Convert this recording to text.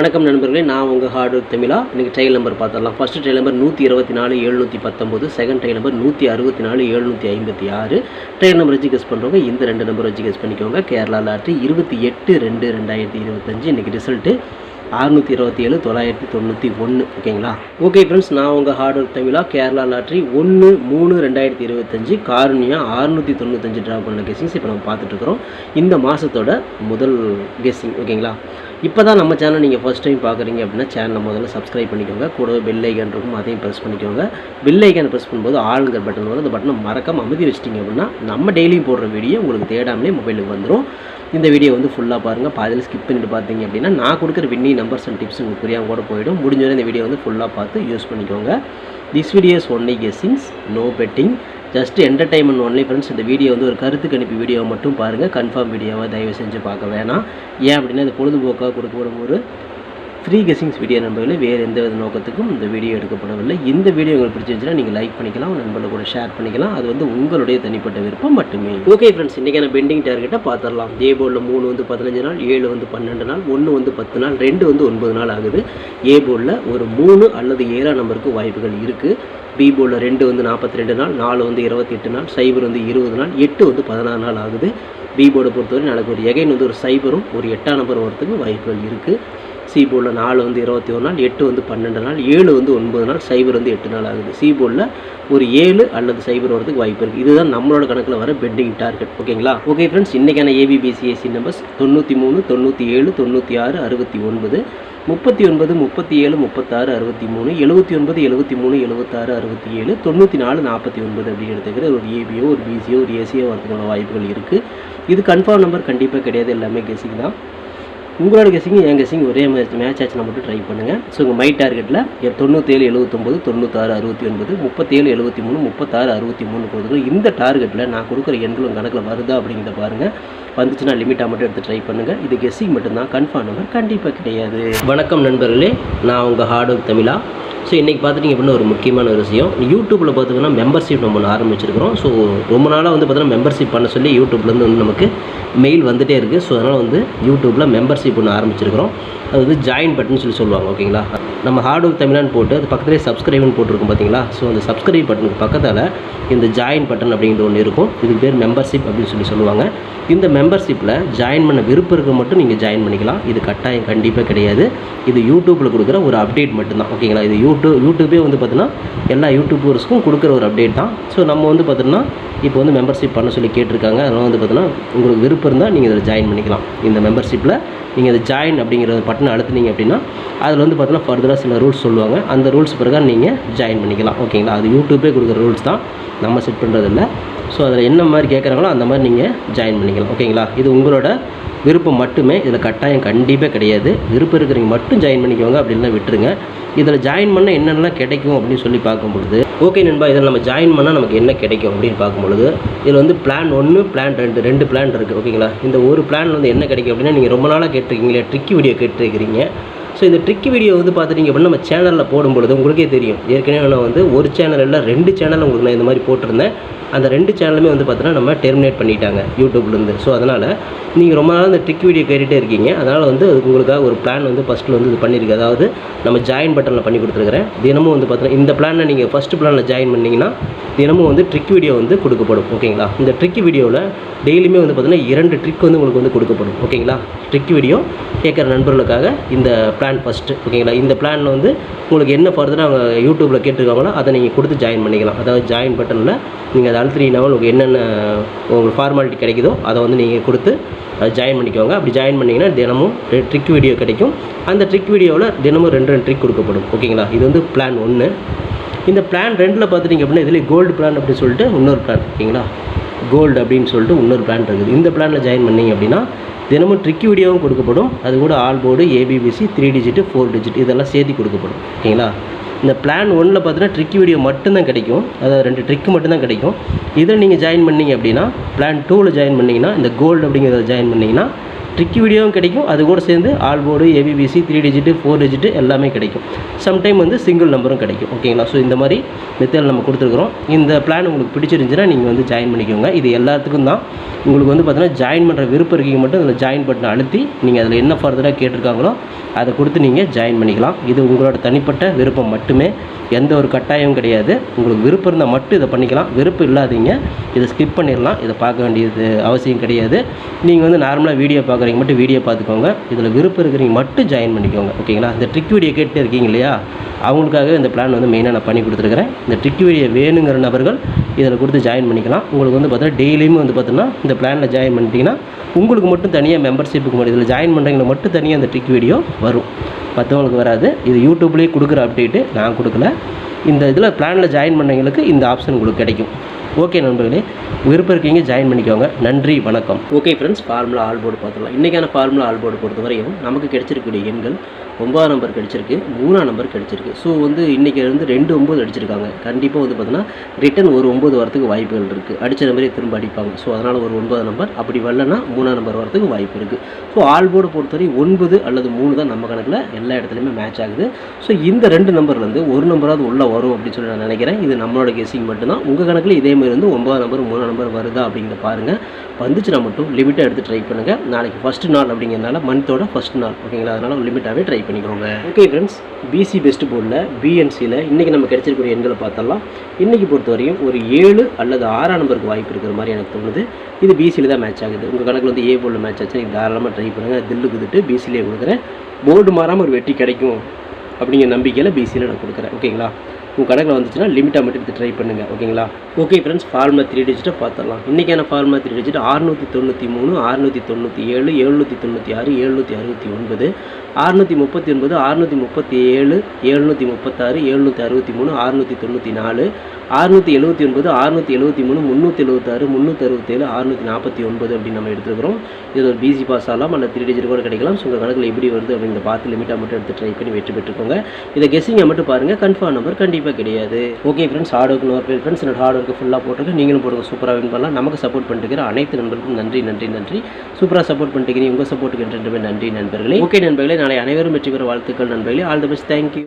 வணக்கம் நண்பர்களே, நான் உங்கள் ஹார்ட் ஒர்க் தமிழா. இன்றைக்கி ட்ரையல் நம்பர் பார்த்துடலாம். First trial number 124 719, second trial number 164 756. Trial number வச்சு கெஸ் பண்ணுறவங்க இந்த ரெண்டு நம்பர் வச்சு கெஸ் பண்ணிக்கோங்க. கேரளா லாட்ரி 28/2/2025. இன்றைக்கி ரிசல்ட்டு 627 991. ஓகேங்களா? ஓகே ஃப்ரெண்ட்ஸ், நான் உங்கள் ஹார்ட் ஒர்க் தமிழா. கேரளா லாட்ரி 1/3/2025 காரணியாக 695 ட்ரா பண்ண கெஸ்ஸிங்ஸ் இப்போ நம்ம பார்த்துட்ருக்குறோம். இந்த மாதத்தோட முதல் கெஸ்ஸிங். ஓகேங்களா? இப்போ தான் நம்ம சேனல் நீங்கள் ஃபஸ்ட் டைம் பார்க்குறீங்க அப்படின்னா சேனலை முதல்ல சப்ஸ்கிரைப் பண்ணிக்கோங்க. கூடவே பெல் ஐக்கான் இருக்கும், அதையும் ப்ரெஸ் பண்ணிக்கோங்க. பெல் ஐக்கானை ப்ரெஸ் பண்ணும்போது ஆளுங்கிற பட்டன் வரும். அந்த பட்டனை மறக்காம அமைதி வச்சிட்டிங்க அப்படின்னா நம்ம டெய்லியும் போடுற வீடியோ உங்களுக்கு தேடாமலே மொபைலுக்கு வந்துடும். இந்த வீடியோ வந்து ஃபுல்லாக பாருங்கள். பாதியில் ஸ்கிப் பண்ணிட்டு பார்த்தீங்க அப்படின்னா நான் கொடுக்குற வின்னி நம்பர்ஸ் அண்ட் டிப்ஸ் உங்களுக்கு புரியாமல் கூட போயிடும். முடிஞ்சவரை இந்த வீடியோ வந்து ஃபுல்லாக பார்த்து யூஸ் பண்ணிக்கோங்க. This videos only guessings, no betting, just entertainment only friends. இந்த வீடியோ வந்து ஒரு கருத்து கணிப்பு வீடியோ மட்டும் பாருங்கள். கன்ஃபார்ம் வீடியோவை தயவு செஞ்சு பார்க்க வேணாம். ஏன் அப்படின்னா இது பொழுதுபோக்காக கொடுக்கப்படும் ஒரு ஃப்ரீ கெஸ்ஸிங்ஸ் வீடியோ நண்பர்களே. வேறு எந்த வித நோக்கத்துக்கும் இந்த வீடியோ எடுக்கப்படவில்லை. இந்த வீடியோ உங்களுக்கு பிடிச்சிருந்துச்சுன்னா நீங்கள் லைக் பண்ணிக்கலாம், நண்பர்கள் கூட ஷேர் பண்ணிக்கலாம். அது வந்து உங்களுடைய தனிப்பட்ட விருப்பம் மட்டுமே. ஓகே ஃப்ரெண்ட்ஸ், இன்றைக்கான பெண்டிங் டார்கெட்டை பார்த்துடலாம். ஏ போர்டில் 3 வந்து 15 நாள், 7 வந்து 12 நாள், 1 வந்து 10 நாள், 2 வந்து 9 நாள் ஆகுது. ஏ போர்டில் ஒரு 3 அல்லது 7 நம்பருக்கு வாய்ப்புகள் இருக்குது. பி போர்டில் 2 வந்து 42 நாள், 4 வந்து 28 நாள், 0 வந்து 20 நாள், 8 வந்து 16 நாள் ஆகுது. பி போர்டை பொறுத்தவரை நாளைக்கு ஒரு எகைன் வந்து ஒரு 0ம் ஒரு 8 நம்பர் வரத்துக்கு வாய்ப்புகள் இருக்குது. சி போர்டில் 4 வந்து 21 நாள், 8 வந்து 12 நாள், 7 வந்து 9 நாள், 0 வந்து 8 நாள் ஆகுது. சி போர்டில் ஒரு 7 அல்லது 0 வரதுக்கு வாய்ப்பு இருக்குது. இதுதான் நம்மளோட கணக்கில் வர பெண்டிங் டார்கெட். ஓகேங்களா? ஓகே ஃப்ரெண்ட்ஸ், இன்றைக்கான ஏபிபிசிஎஸ்சி நம்பர்ஸ் 93 97 96 69, 39 37 36 63, 79 73 76 67, 94 49 அப்படின்னு எடுத்துக்கிற ஒரு ஏபியோ ஒரு பிசியோ ஒரு ஏசியோ வரதுக்கான வாய்ப்புகள் இருக்குது. இது கன்ஃபார்ம் நம்பர் கண்டிப்பாக கிடையாது. எல்லாமே கெஸ்ஸிங் தான். உங்களோட கெஸ்ஸிங் என் கெஸ்ஸிங் ஒரே மேட்ச் ஆச்சுன்னா மட்டும் ட்ரை பண்ணுங்கள். ஸோ உங்கள் மை டார்கெட்டில் 97 79 96 69, 37 73 36 63 கொடுத்துருக்கோம். இந்த டார்கெட்டில் நான் கொடுக்குற எண்களும் கணக்கில் வருதா அப்படிங்கிறத பாருங்கள். வந்துச்சுன்னா லிமிட்டாக மட்டும் எடுத்து ட்ரை பண்ணுங்கள். இது கெஸ்ஸிங் மட்டும்தான், கன்ஃபார்ம் நம்பர் கண்டிப்பாக கிடையாது. வணக்கம் நண்பர்களே, நான் உங்கள் ஹார்ட் ஒர்க் தமிழா. ஸோ இன்றைக்கி பார்த்துட்டிங்க அப்படின்னா ஒரு முக்கியமான ஒரு விஷயம். யூடியூப்பில் பார்த்திங்கன்னா மெம்பர்ஷிப் நம்ம ஒன்று ஆரம்பிச்சிருக்கிறோம். ஸோ ரொம்ப நாளாக வந்து பார்த்திங்கன்னா மெம்பர்ஷிப் பண்ண சொல்லி யூடியூப்லேருந்து வந்து நமக்கு மெயில் வந்துகிட்டே இருக்குது. ஸோ அதனால் வந்து யூடியூப்பில் மெம்பர்ஷிப் ஒன்று ஆரம்பிச்சிருக்கிறோம். அது வந்து ஜாயின் பட்டன் சொல்லி சொல்லுவாங்க. ஓகேங்களா? நம்ம ஹார்ட் ஒர்க் தமிழான்னு போட்டு அது பக்கத்துலேயே சப்ஸ்கிரைப்னு போட்டிருக்கும் பார்த்தீங்களா? ஸோ அந்த சப்ஸ்கிரைப் பட்டனுக்கு பக்கத்தில் இந்த ஜாயின் பட்டன் அப்படிங்கிற ஒன்று இருக்கும். இதுக்கு பேர் மெம்பர்ஷிப் அப்படின்னு சொல்லி சொல்லுவாங்க. இந்த மெம்பர்ஷிப்பில் ஜாயின் பண்ண விருப்பம் இருக்க மட்டும் நீங்கள் ஜாயின் பண்ணிக்கலாம். இது கட்டாயம் கண்டிப்பாக கிடையாது. இது யூடியூப்பில் கொடுக்குற ஒரு அப்டேட் மட்டும்தான். ஓகேங்களா? இது யூடியூபே வந்து பார்த்தீங்கன்னா எல்லா யூடியூபர்ஸ்க்கும் கொடுக்குற ஒரு அப்டேட் தான். ஸோ நம்ம வந்து பார்த்தீங்கன்னா இப்போ வந்து மெம்பர்ஷிப் பண்ண சொல்லி கேட்டிருக்காங்க. அதனால் வந்து பார்த்தீங்கன்னா உங்களுக்கு விருப்பம் இருந்தால் நீங்கள் இதில் ஜாயின் பண்ணிக்கலாம். இந்த மெம்பர்ஷிப்பில் நீங்கள் அதை ஜாயின் அப்படிங்கிற பட்டனை அழுத்துனீங்க அப்படின்னா அதில் வந்து பார்த்தீங்கன்னா ஃபர்தராக சில ரூல்ஸ் சொல்லுவாங்க. அந்த ரூல்ஸ் பிரகாரம் நீங்கள் ஜாயின் பண்ணிக்கலாம். ஓகேங்களா? அது யூடியூபே கொடுக்குற ரூல்ஸ் தான், நம்ம செட் பண்ணுறதில்ல. ஸோ அதில் என்ன மாதிரி கேட்குறாங்களோ அந்த மாதிரி நீங்கள் ஜாயின் பண்ணிக்கலாம். ஓகேங்களா? இது உங்களோட விருப்பம் மட்டுமே. இதில் கட்டாயம் கண்டிப்பாக கிடையாது. விருப்பம் இருக்கிறவங்க மட்டும் ஜாயின் பண்ணிக்கோங்க, அப்படின்லாம் விட்டுருங்க. இதில் ஜாயின் பண்ணால் என்னென்னலாம் கிடைக்கும் அப்படின்னு சொல்லி பார்க்கும்பொழுது, ஓகே நண்பா, இதில் நம்ம ஜாயின் பண்ணால் நமக்கு என்ன கிடைக்கும் அப்படின்னு பார்க்கும்பொழுது, இதில் வந்து பிளான் 1 பிளான் 2 பிளான் இருக்குது. ஓகேங்களா? இந்த ஒரு பிளான் வந்து என்ன கிடைக்கும் அப்படின்னா, நீங்கள் ரொம்ப நாளாக கேட்டிருக்கீங்களே ட்ரிக்கி வீடியோ கேட்டிருக்கிறீங்க. ஸோ இந்த ட்ரிக்கி வீடியோ வந்து பார்த்துட்டிங்க அப்படின்னா நம்ம சேனலில் போடும்பொழுது உங்களுக்கே தெரியும். ஏற்கனவே நான் வந்து ஒரு சேனல் இல்லை 2 சேனல் உங்களுக்கு நான் இந்த மாதிரி போட்டிருந்தேன். அந்த 2 சேனலுமே வந்து பார்த்தீங்கன்னா நம்ம டெர்மினேட் பண்ணிட்டாங்க யூடியூப்லேருந்து. ஸோ அதனால் நீங்கள் ரொம்ப நாள் இந்த ட்ரிக் வீடியோ கேட்டுகிட்டே இருக்கீங்க. அதனால் வந்து உங்களுக்காக ஒரு பிளான் வந்து ஃபஸ்ட்டில் வந்து இது பண்ணியிருக்கு. அதாவது நம்ம ஜாயின் பட்டனில் பண்ணி கொடுத்துருக்குறேன். தினமும் வந்து பார்த்தீங்கன்னா இந்த பிளானை நீங்கள் ஃபஸ்ட்டு பிளானில் ஜாயின் பண்ணிங்கன்னா தினமும் வந்து ட்ரிக் வீடியோ வந்து கொடுக்கப்படும். ஓகேங்களா? இந்த ட்ரிக் வீடியோவில் டெய்லியுமே வந்து பார்த்தீங்கன்னா 2 ட்ரிக் வந்து உங்களுக்கு வந்து கொடுக்கப்படும். ஓகேங்களா? ட்ரிக் வீடியோ கேட்குற நண்பர்களுக்காக இந்த பிளான் ஃபஸ்ட்டு. ஓகேங்களா? இந்த பிளானில் வந்து உங்களுக்கு என்ன ஃபர்தராக அவங்க யூடியூப்பில் கேட்டிருக்காங்களோ அதை நீங்கள் கொடுத்து ஜாயின் பண்ணிக்கலாம். அதாவது ஜாயின் பட்டனில் நீங்கள் அதை அழுத்தினீங்கன்னா உங்களுக்கு என்னென்ன உங்களுக்கு ஃபார்மாலிட்டி கிடைக்குதோ அதை வந்து நீங்கள் கொடுத்து ஜாயின் பண்ணிக்கோங்க. அப்படி ஜாயின் பண்ணிங்கன்னா தினமும் ட்ரிக் வீடியோ கிடைக்கும். அந்த ட்ரிக் வீடியோவில் தினமும் 2 ட்ரிக் கொடுக்கப்படும். ஓகேங்களா? இது வந்து பிளான் 1. இந்த பிளான் 2ல் பார்த்துட்டிங்க அப்படின்னா இதில் கோல்டு பிளான் அப்படின்னு சொல்லிட்டு இன்னொரு பிளான். ஓகேங்களா? கோல்டு அப்படின்னு சொல்லிட்டு இன்னொரு பிளான் இருக்குது. இந்த பிளானில் ஜாயின் பண்ணிங்க அப்படின்னா தினமும் ட்ரிக் வீடியோவும் கொடுக்கப்படும். அது கூட all board, ABBC, 3 digit 4 digit இதெல்லாம் சேர்த்து கொடுக்கப்படும். ஓகேங்களா? இந்த பிளான் 1ல் பார்த்தீங்கன்னா ட்ரிக் வீடியோ மட்டும்தான் கிடைக்கும். அதாவது 2 ட்ரிக் மட்டும்தான் கிடைக்கும். இதில் நீங்கள் ஜாயின் பண்ணிங்க அப்படின்னா பிளான் 2ல் ஜாயின் பண்ணிங்கன்னா இந்த கோல்டு அப்படிங்கிறத ஜாயின் பண்ணிங்கன்னா ட்ரிக் வீடியோவும் கிடைக்கும், அது கூட சேர்ந்து all board, ABBC, 3 digit, 4 digit எல்லாமே கிடைக்கும். சம்டைம் வந்து சிங்கிள் நம்பரும் கிடைக்கும். ஓகேங்களா? ஸோ இந்த மாதிரி மெத்தட் நம்ம கொடுத்துருக்குறோம். இந்த பிளான் உங்களுக்கு பிடிச்சிருந்துச்சுன்னா நீங்கள் வந்து ஜாயின் பண்ணிக்கோங்க. இது எல்லாத்துக்கும் தான். உங்களுக்கு வந்து பார்த்தீங்கன்னா ஜாயின் பண்ணுற விருப்பம் இருக்கீங்க மட்டும் அதில் ஜாயின் பட்டனை அழுத்தி நீங்கள் அதில் என்ன ஃபர்தராக கேட்டிருக்காங்களோ அதை கொடுத்து நீங்கள் ஜாயின் பண்ணிக்கலாம். இது உங்களோட தனிப்பட்ட விருப்பம் மட்டுமே, எந்த ஒரு கட்டாயமும் கிடையாது. உங்களுக்கு விருப்பம் இருந்தால் மட்டும் இதை பண்ணிக்கலாம், விருப்பம் இல்லாதீங்க இதை ஸ்கிப் பண்ணிடலாம். இதை பார்க்க வேண்டியது அவசியம் கிடையாது. நீங்கள் வந்து நார்மலாக வீடியோ பார்க்குறீங்க மட்டும் வீடியோ பார்த்துக்கோங்க. இதில் விருப்பம் இருக்கிறீங்க மட்டும் ஜாயின் பண்ணிக்கோங்க. ஓகேங்களா? இந்த ட்ரிக் வீடியோ கேட்டு இருக்கீங்க இல்லையா, அவங்களுக்காக இந்த பிளான் வந்து மெயினாக நான் பண்ணி கொடுத்துருக்குறேன். இந்த ட்ரிக் வீடியோ வேணுங்கிற நபர்கள் இதில் கொடுத்து ஜாயின் பண்ணிக்கலாம். உங்களுக்கு வந்து பார்த்தீங்கன்னா டெய்லியும் வந்து பார்த்தீங்கன்னா இந்த பிளானில் ஜாயின் பண்ணிட்டீங்கன்னா உங்களுக்கு மட்டும் தனியாக மெம்பர்ஷிப்புக்கு மட்டும் இதில் ஜாயின் பண்ணுறவங்களுக்கு மட்டும் தனியாக இந்த ட்ரிக் வீடியோ வரும், மற்றவங்களுக்கு வராது. இது யூடியூப்லேயே கொடுக்குற அப்டேட்டு, நான் கொடுக்கல. இந்த இதில் பிளானில் ஜாயின் பண்ணவங்களுக்கு இந்த ஆப்ஷன் உங்களுக்கு கிடைக்கும். ஓகே நண்பர்களே, விருப்பம் இருக்கீங்க ஜாயின் பண்ணிக்கோங்க. நன்றி, வணக்கம். Okay friends, formula all board பார்த்துக்கலாம். இன்றைக்கான ஃபார்முலா ஆல் போர்டு பொறுத்தவரையும் நமக்கு கிடைச்சிருக்கக்கூடிய எண்கள் 9ஆம் நம்பர் கிடச்சிருக்கு, 3ஆம் நம்பர் கிடச்சிருக்கு. ஸோ வந்து இன்றைக்கி வந்து 2 9 அடிச்சிருக்காங்க. கண்டிப்பாக வந்து பார்த்தீங்கன்னா ரிட்டன் ஒரு 9 வரத்துக்கு வாய்ப்புகள் இருக்குது. அடித்த நம்பரே திரும்ப அடிப்பாங்க. ஸோ அதனால் ஒரு 9ஆம் நம்பர், அப்படி வரலன்னா 3ஆம் நம்பர் வரத்துக்கு வாய்ப்பு இருக்குது. ஸோ ஆல் போர்டு பொறுத்தவரை 9 அல்லது 3 தான் நம்ம கணக்கில் எல்லா இடத்துலையுமே மேட்ச் ஆகுது. ஸோ இந்த 2 நம்பர்லேருந்து ஒரு நம்பராவது உள்ளே வரும் அப்படின்னு சொல்லி நான் நினைக்கிறேன். இது நம்மளோட கெஸிங் மட்டும்தான். உங்கள் கணக்கில் இதேமாதிரி வந்து 9ஆம் நம்பர் 3ஆம் நம்பர் வருதா அப்படிங்கிறத பாருங்கள். வந்துச்சுன்னா மட்டும் லிமிட்டாக எடுத்து ட்ரை பண்ணுங்கள். நாளைக்கு ஃபஸ்ட்டு நாள் அப்படிங்கிறதுனால மந்தோட ஃபஸ்ட் நாள். ஓகேங்களா? அதனால் லிமிட்டாகவே ட்ரை பண்ணிக்கோங்க. ஓகே ஃப்ரெண்ட்ஸ், பிசி பெஸ்ட் போர்டில் பிஎன்சியில் இன்றைக்கி நம்ம கிடைச்சிருக்கிற எண்களை பார்த்தலாம். இன்றைக்கி பொறுத்தவரையும் ஒரு 7 அல்லது 6ஆம் நம்பருக்கு வாய்ப்பு இருக்கிற மாதிரி எனக்கு தோணுது. இது பிசியில் தான் மேட்ச் ஆகுது. உங்கள் கணக்கில் வந்து ஏ போர்டில் மேட்ச் ஆச்சு, நீங்கள் தாராளமாக ட்ரை பண்ணுங்கள். தில்லு குதிட்டு பிசிலே கொடுக்குறேன். போர்டு மாறாமல் ஒரு வெற்றி கிடைக்கும் அப்படிங்கிற நம்பிக்கையில் பிசியில் நான் கொடுக்குறேன். ஓகேங்களா? உங்கள் கணக்கில் வந்துச்சுன்னா லிமிட்டாக மட்டும் எடுத்து ட்ரை பண்ணுங்கள். ஓகேங்களா? ஓகே ஃப்ரெண்ட்ஸ், ஃபார்முலா 3 டிஜிட்டை பார்த்துடலாம். இன்றைக்கான ஃபார்முலா 3 டிஜிட் 693, 697, 796, 769, 639, 637, 736, 763, 694, 679, 673, 376, 367, 649 அப்படின்னு நம்ம எடுத்துக்கிறோம். இது ஒரு பிசி பாஸ் ஆகலாம், அல்ல 3 டிஜிட் கூட கிடைக்கலாம். ஸோ உங்கள் கணக்கில் எப்படி வருது அப்படிங்கிற பார்த்து லிமிட்டாக மட்டும் எடுத்து ட்ரை பண்ணி வெற்றி பெற்றுக்கோங்க. இதை கெஸ்ஸிங்கை மட்டும் பாருங்கள், கன்ஃபார்ம் நம்பர் கண்டிப்பாக கிடையாது. ஓகே ஃப்ரெண்ட்ஸ், ஹார்ட் ஒர்க் நோர் பேர் ஃப்ரெண்ட்ஸ், என்னோட ஹார்ட் ஒர்க்கு ஃபுல்லாக போட்டுருக்கு. நீங்களும் போடுங்க, சூப்பராக வின் பண்ணலாம். நமக்கு சப்போர்ட் பண்ணிட்டு அனைத்து நண்பர்களுக்கும் நன்றி நன்றி நன்றி. சூப்பராக சப்போர்ட் பண்ணிட்டு உங்கள் சப்போர்ட்டுக்கு நன்றி நண்பர்களே. ஓகே நண்பர்களே, நாளை அனைவரும் வெற்றி பெற வாழ்த்துக்கள் நண்பர்களே. All the best, thank you.